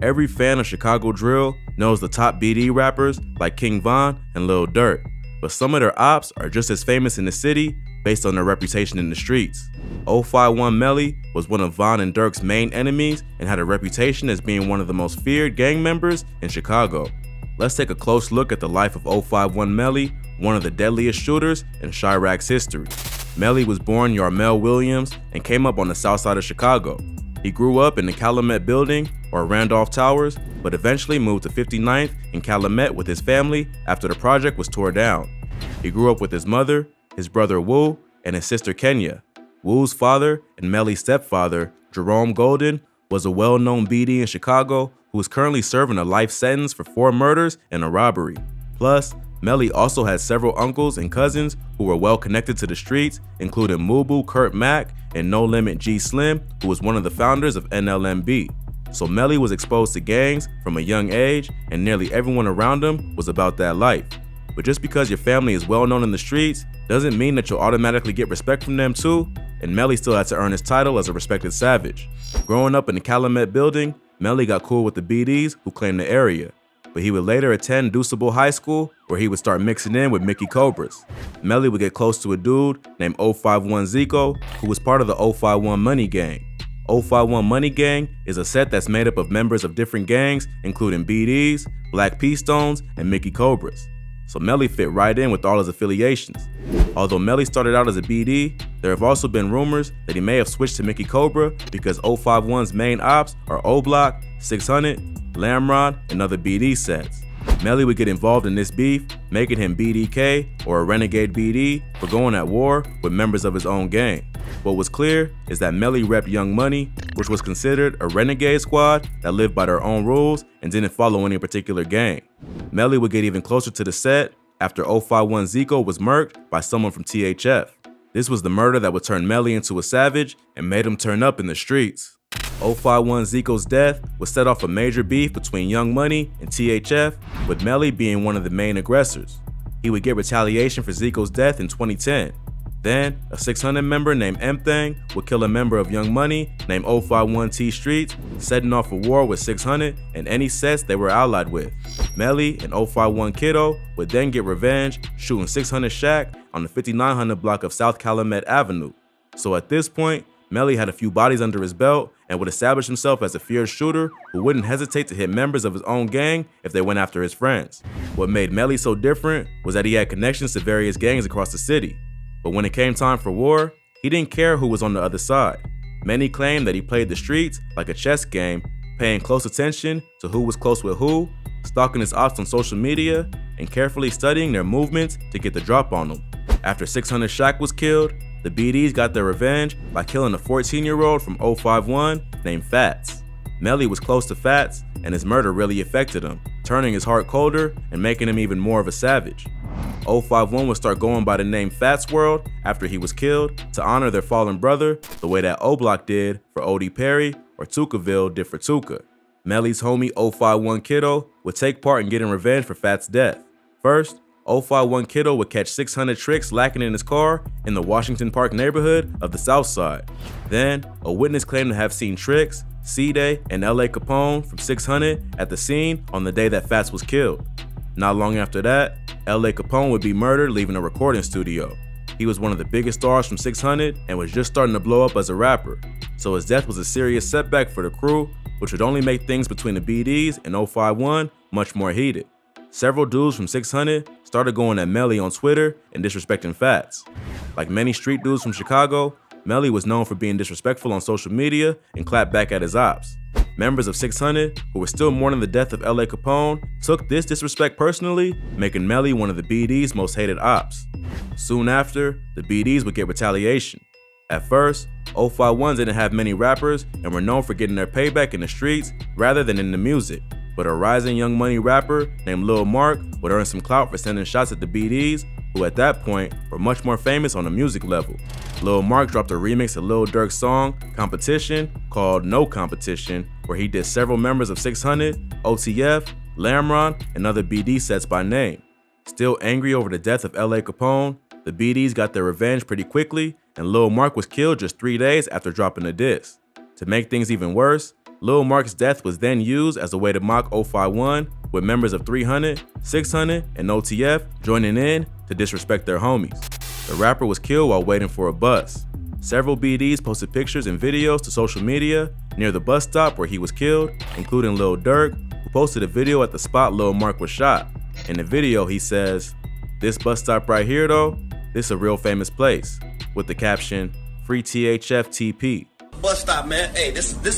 Every fan of Chicago drill knows the top BD rappers like King Von and Lil Durk, but some of their ops are just as famous in the city based on their reputation in the streets. 051 Melly was one of Von and Durk's main enemies and had a reputation as being one of the most feared gang members in Chicago. Let's take a close look at the life of 051 Melly, one of the deadliest shooters in Chiraq's history. Melly was born Yarmel Williams and came up on the south side of Chicago. He grew up in the Calumet Building, or Randolph Towers, but eventually moved to 59th in Calumet with his family after the project was tore down. He grew up with his mother, his brother Wu, and his sister Kenya. Wu's father and Melly's stepfather, Jerome Golden, was a well-known BD in Chicago who is currently serving a life sentence for 4 murders and a robbery. Plus, Melly also had several uncles and cousins who were well connected to the streets, including Mubu Kurt Mack and No Limit G Slim, who was one of the founders of NLMB. So Melly was exposed to gangs from a young age, and nearly everyone around him was about that life. But just because your family is well known in the streets doesn't mean that you'll automatically get respect from them too, and Melly still had to earn his title as a respected savage. Growing up in the Calumet Building, Melly got cool with the BDs who claimed the area, but he would later attend Deuceable High School where he would start mixing in with Mickey Cobras. Melly would get close to a dude named 051 Zico, who was part of the 051 Money Gang. 051 Money Gang is a set that's made up of members of different gangs, including BDs, Black P Stones, and Mickey Cobras. So Melly fit right in with all his affiliations. Although Melly started out as a BD, there have also been rumors that he may have switched to Mickey Cobra because 051's main ops are O-Block, 600, Lamrod, and other BD sets. Melly would get involved in this beef, making him BDK or a renegade BD for going at war with members of his own gang. What was clear is that Melly repped Young Money, which was considered a renegade squad that lived by their own rules and didn't follow any particular gang. Melly would get even closer to the set after 051 Zico was murked by someone from THF. This was the murder that would turn Melly into a savage and made him turn up in the streets. 051 Zico's death would set off a major beef between Young Money and THF, with Melly being one of the main aggressors. He would get retaliation for Zico's death in 2010. Then, a 600 member named M-Thang would kill a member of Young Money named 051 T Streets, setting off a war with 600 and any sets they were allied with. Melly and 051 Kiddo would then get revenge, shooting 600 Shaq on the 5900 block of South Calumet Avenue. So at this point, Melly had a few bodies under his belt and would establish himself as a fierce shooter who wouldn't hesitate to hit members of his own gang if they went after his friends. What made Melly so different was that he had connections to various gangs across the city. But when it came time for war, he didn't care who was on the other side. Many claimed that he played the streets like a chess game, paying close attention to who was close with who, stalking his ops on social media, and carefully studying their movements to get the drop on them. After 600 Shaq was killed, the BDs got their revenge by killing a 14-year-old from 051 named Fats. Melly was close to Fats, and his murder really affected him, turning his heart colder and making him even more of a savage. 051 would start going by the name Fats World after he was killed to honor their fallen brother the way that O-Block did for Odie Perry or Tukaville did for Tuka. Melly's homie 051 Kiddo would take part in getting revenge for Fats' death. First, 051 Kiddo would catch 600 Tricks lacking in his car in the Washington Park neighborhood of the South Side. Then, a witness claimed to have seen Tricks, C-Day, and LA Capone from 600 at the scene on the day that Fats was killed. Not long after that, LA Capone would be murdered leaving a recording studio. He was one of the biggest stars from 600 and was just starting to blow up as a rapper, so his death was a serious setback for the crew, which would only make things between the BDs and 051 much more heated. Several dudes from 600 started going at Melly on Twitter and disrespecting Fats. Like many street dudes from Chicago, Melly was known for being disrespectful on social media and clapped back at his ops. Members of 600, who were still mourning the death of LA Capone, took this disrespect personally, making Melly one of the BD's most hated ops. Soon after, the BDs would get retaliation. At first, 051 didn't have many rappers and were known for getting their payback in the streets rather than in the music. But a rising Young Money rapper named Lil Mark would earn some clout for sending shots at the BDs, who at that point were much more famous on the music level. Lil Mark dropped a remix of Lil Durk's song, Competition, called No Competition, where he did several members of 600, OTF, Lamron, and other BD sets by name. Still angry over the death of LA Capone, the BDs got their revenge pretty quickly, and Lil Mark was killed just 3 days after dropping the diss. To make things even worse, Lil Mark's death was then used as a way to mock 051, with members of 300, 600, and OTF joining in to disrespect their homies. The rapper was killed while waiting for a bus. Several BDs posted pictures and videos to social media near the bus stop where he was killed, including Lil Durk, who posted a video at the spot Lil Mark was shot. In the video, he says, "This bus stop right here though, this a real famous place," with the caption, "Free THF TP." Bus stop, man. Hey, this bus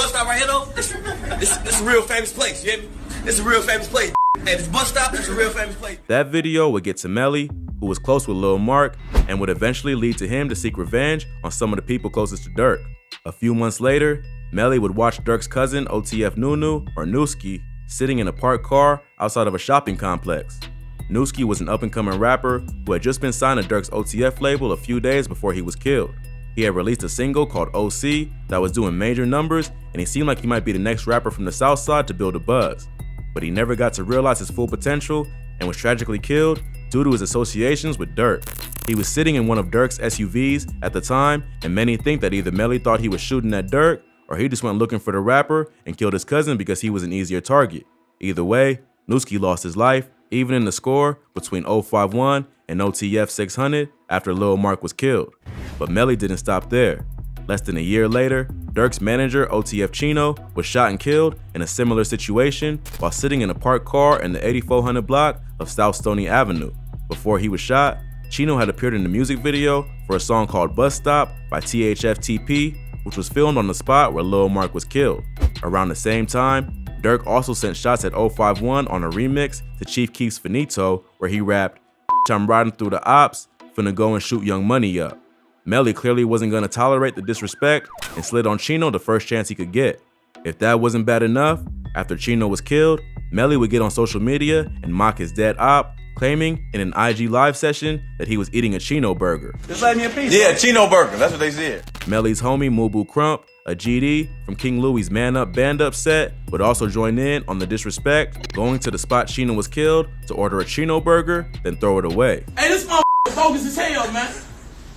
stop right here though, this is a real famous place, you hear me? This is a real famous place. Hey, this bus stop, this is a real famous place. That video would get to Melly, who was close with Lil Mark, and would eventually lead to him to seek revenge on some of the people closest to Durk. A few months later, Melly would watch Durk's cousin OTF Nunu, or Nooski, sitting in a parked car outside of a shopping complex. Nooski was an up-and-coming rapper who had just been signed to Durk's OTF label a few days before he was killed. He had released a single called OC that was doing major numbers, and he seemed like he might be the next rapper from the South Side to build a buzz. But he never got to realize his full potential and was tragically killed due to his associations with Durk. He was sitting in one of Durk's SUVs at the time, and many think that either Melly thought he was shooting at Durk, or he just went looking for the rapper and killed his cousin because he was an easier target. Either way, Nooski lost his life, even in the score between 051 and OTF 600 after Lil Mark was killed. But Melly didn't stop there. Less than a year later, Durk's manager, OTF Chino, was shot and killed in a similar situation while sitting in a parked car in the 8400 block of South Stony Avenue. Before he was shot, Chino had appeared in the music video for a song called Bus Stop by THF TP, which was filmed on the spot where Lil Mark was killed. Around the same time, Durk also sent shots at 051 on a remix to Chief Keef's Finito, where he rapped, "I'm riding through the ops, finna go and shoot Young Money up." Melly clearly wasn't gonna tolerate the disrespect and slid on Chino the first chance he could get. If that wasn't bad enough, after Chino was killed, Melly would get on social media and mock his dead op, claiming in an IG live session that he was eating a Chino burger. Just let me a piece. Yeah, Chino burger, that's what they said. Melly's homie Mubu Crump, a GD from King Louie's Man Up Band Up set, would also join in on the disrespect, going to the spot Chino was killed to order a Chino burger, then throw it away. Hey, this motherfucker bogus as hell, man.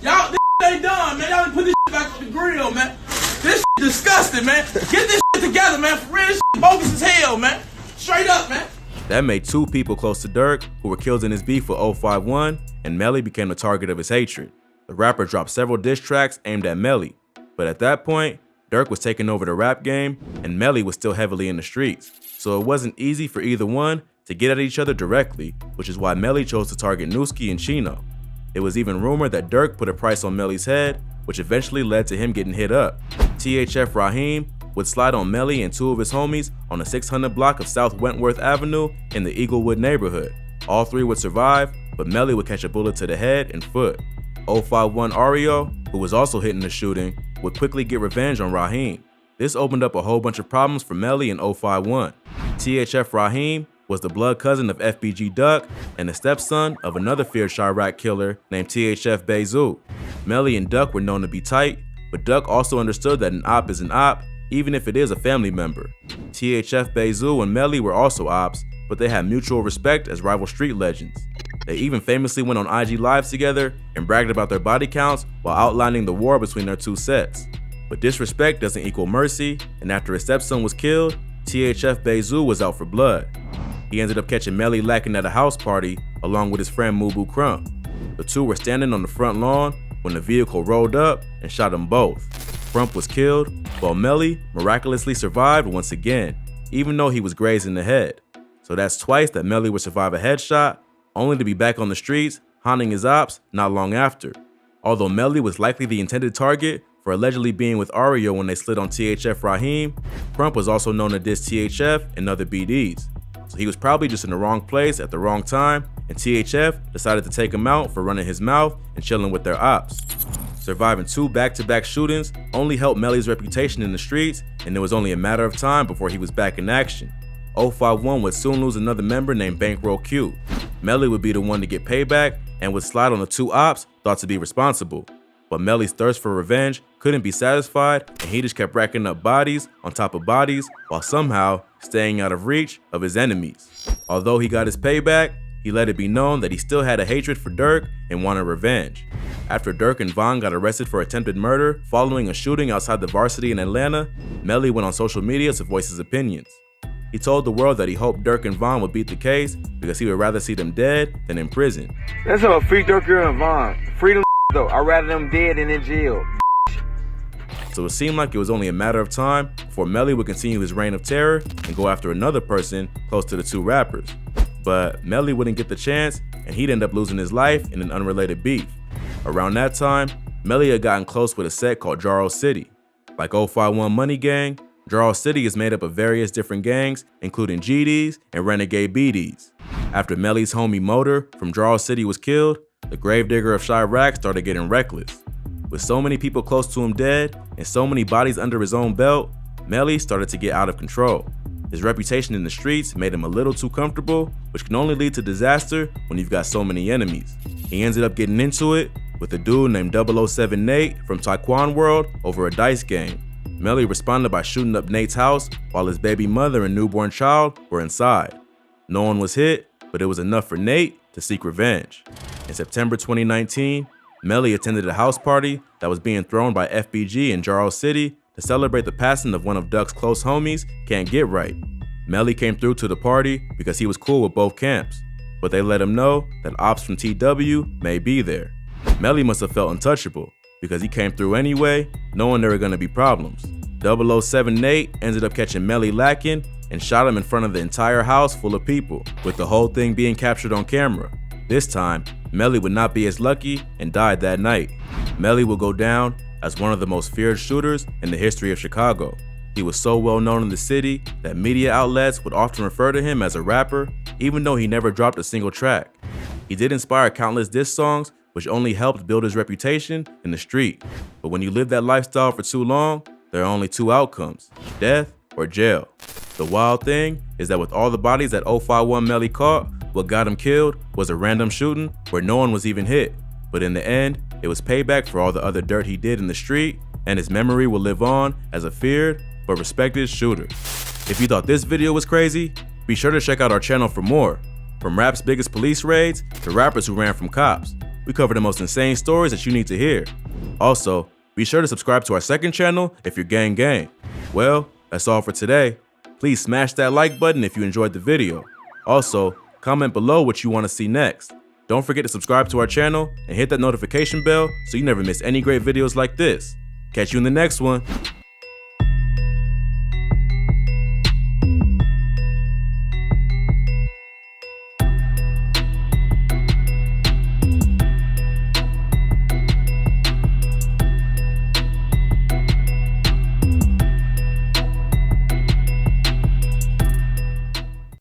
Y'all, this ain't done, man. Y'all done put this back on the grill, man. This disgusting, man. Get this together, man. For real, this bogus as hell, man. Straight up, man. That made two people close to Durk who were killed in his beef with 051, and Melly became the target of his hatred. The rapper dropped several diss tracks aimed at Melly, but at that point, Durk was taking over the rap game, and Melly was still heavily in the streets, so it wasn't easy for either one to get at each other directly, which is why Melly chose to target Nooski and Chino. It was even rumored that Durk put a price on Melly's head, which eventually led to him getting hit up. THF Raheem would slide on Melly and two of his homies on the 600 block of South Wentworth Avenue in the Eaglewood neighborhood. All three would survive, but Melly would catch a bullet to the head and foot. 051 Ario, who was also hit in the shooting, would quickly get revenge on Raheem. This opened up a whole bunch of problems for Melly and 051. THF Raheem was the blood cousin of FBG Duck and the stepson of another feared Chiraq killer named THF Bezu. Melly and Duck were known to be tight, but Duck also understood that an op is an op, even if it is a family member. THF Bezu and Melly were also ops, but they had mutual respect as rival street legends. They even famously went on IG Lives together and bragged about their body counts while outlining the war between their two sets. But disrespect doesn't equal mercy, and after his stepson was killed, THF Bezu was out for blood. He ended up catching Melly lacking at a house party along with his friend Mubu Crump. The two were standing on the front lawn when the vehicle rolled up and shot them both. Crump was killed, while Melly miraculously survived once again, even though he was grazed in the head. So that's twice that Melly would survive a headshot, only to be back on the streets, haunting his ops not long after. Although Melly was likely the intended target for allegedly being with Ario when they slid on THF Raheem, Crump was also known to diss THF and other BDs. So he was probably just in the wrong place at the wrong time, and THF decided to take him out for running his mouth and chilling with their ops. Surviving two back-to-back shootings only helped Melly's reputation in the streets, and it was only a matter of time before he was back in action. 051 would soon lose another member named Bankroll Q. Melly would be the one to get payback and would slide on the two ops thought to be responsible. But Melly's thirst for revenge couldn't be satisfied, and he just kept racking up bodies on top of bodies while somehow staying out of reach of his enemies. Although he got his payback, he let it be known that he still had a hatred for Dirk and wanted revenge. After Dirk and Von got arrested for attempted murder following a shooting outside the Varsity in Atlanta, Melly went on social media to voice his opinions. He told the world that he hoped Dirk and Von would beat the case because he would rather see them dead than in prison. That's all free Dirk and Von. Freedom though. I'd rather them dead than in jail. So it seemed like it was only a matter of time before Melly would continue his reign of terror and go after another person close to the two rappers. But Melly wouldn't get the chance, and he'd end up losing his life in an unrelated beef. Around that time, Melly had gotten close with a set called Jarrow City. Like 051 Money Gang, Jarrow City is made up of various different gangs, including GDs and Renegade BDs. After Melly's homie Motor from Jarrow City was killed, the gravedigger of Chiraq started getting reckless. With so many people close to him dead and so many bodies under his own belt, Melly started to get out of control. His reputation in the streets made him a little too comfortable, which can only lead to disaster when you've got so many enemies. He ended up getting into it with a dude named 007 Nate from Taekwon World over a dice game. Melly responded by shooting up Nate's house while his baby mother and newborn child were inside. No one was hit, but it was enough for Nate to seek revenge. In September 2019, Melly attended a house party that was being thrown by FBG in Jarrow City to celebrate the passing of one of Duck's close homies, Can't Get Right. Melly came through to the party because he was cool with both camps, but they let him know that ops from TW may be there. Melly must have felt untouchable because he came through anyway, knowing there were going to be problems. 007 Nate ended up catching Melly lacking and shot him in front of the entire house full of people, with the whole thing being captured on camera. This time, Melly would not be as lucky and died that night. Melly will go down as one of the most feared shooters in the history of Chicago. He was so well known in the city that media outlets would often refer to him as a rapper, even though he never dropped a single track. He did inspire countless diss songs, which only helped build his reputation in the street. But when you live that lifestyle for too long, there are only two outcomes: death or jail. The wild thing is that with all the bodies that 051 Melly caught, what got him killed was a random shooting where no one was even hit. But in the end, it was payback for all the other dirt he did in the street, and his memory will live on as a feared but respected shooter. If you thought this video was crazy, be sure to check out our channel for more. From rap's biggest police raids to rappers who ran from cops, we cover the most insane stories that you need to hear. Also, be sure to subscribe to our second channel if you're gang. Well, that's all for today. Please smash that like button if you enjoyed the video. Also, comment below what you want to see next. Don't forget to subscribe to our channel and hit that notification bell so you never miss any great videos like this. Catch you in the next one.